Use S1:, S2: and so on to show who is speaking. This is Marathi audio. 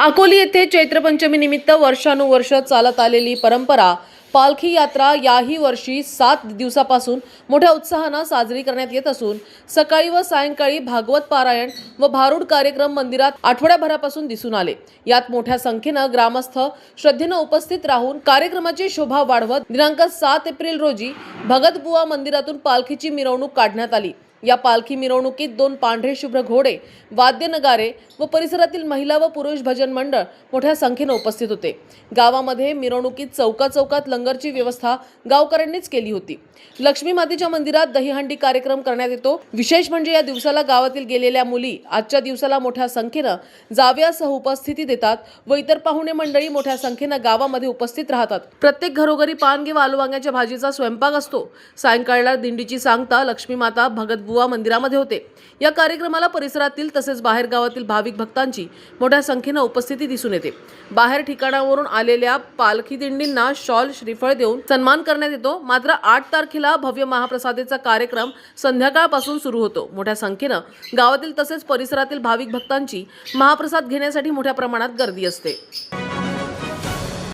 S1: अकोली येथे चैत्रपंचमी निमित्त वर्षानुवर्ष चालत आलेली परंपरा पालखी यात्रा याही वर्षी 7 दिवसापासून मोठ्या उत्साहाने साजरी करण्यात येत असून सकाळी व सायंकाळी भागवत पारायण व भारूड कार्यक्रम मंदिरात आठवड्याभरापासून दिसून आले। यात मोठ्या संख्येने ग्रामस्थ श्रद्धेने उपस्थित राहून कार्यक्रमाची शोभा वाढवत दिनांक 7 एप्रिल रोजी भगतबुवा मंदिरातून पालखीची मिरवणूक काढण्यात आली। या पालखी मिरवणुकीत 2 पांढरे शुभ्र घोडे, वाद्य नगारे व परिसरातील महिला व पुरुष भजन मंडळ मोठ्या संख्येने उपस्थित होते। गावामध्ये मिरवणुकीत चौकात लंगरची व्यवस्था गावकऱ्यांनीच केली होती। लक्ष्मी मातेच्या मंदिरात दहीहंडी कार्यक्रम करण्यात येतो। विशेष म्हणजे या दिवसाला गावातील गेलेल्या मुली आजच्या दिवसाला मोठ्या संख्येने जावयासह उपस्थिती देतात व इतर पाहुणे मंडळी मोठ्या संख्येने गावामध्ये उपस्थित राहतात। प्रत्येक घरोघरी पानगे व आलूवांग्याच्या भाजीचा स्वयंपाक असतो। सायंकाळला दिंडीची सांगता लक्ष्मी माता भगतबुवा मंदिरामध्ये होते। या कार्यक्रमाला परिसरातील तसेच बाहेर गावातील भाविक भक्तांची मोठ्या संख्येने उपस्थिती दिसून येते। बाहेर ठिकाणावरून आलेल्या पालखी दिंडींना शॉल श्रीफळ देऊन सन्मान करण्यात येतो। मात्र 8 तारखेला भव्य महाप्रसादेचा कार्यक्रम संध्याकाळपासून सुरू होतो। मोठ्या संख्येने गावातील तसेच परिसरातील भाविक भक्तांची महाप्रसाद घेण्यासाठी मोठ्या प्रमाणात गर्दी असते।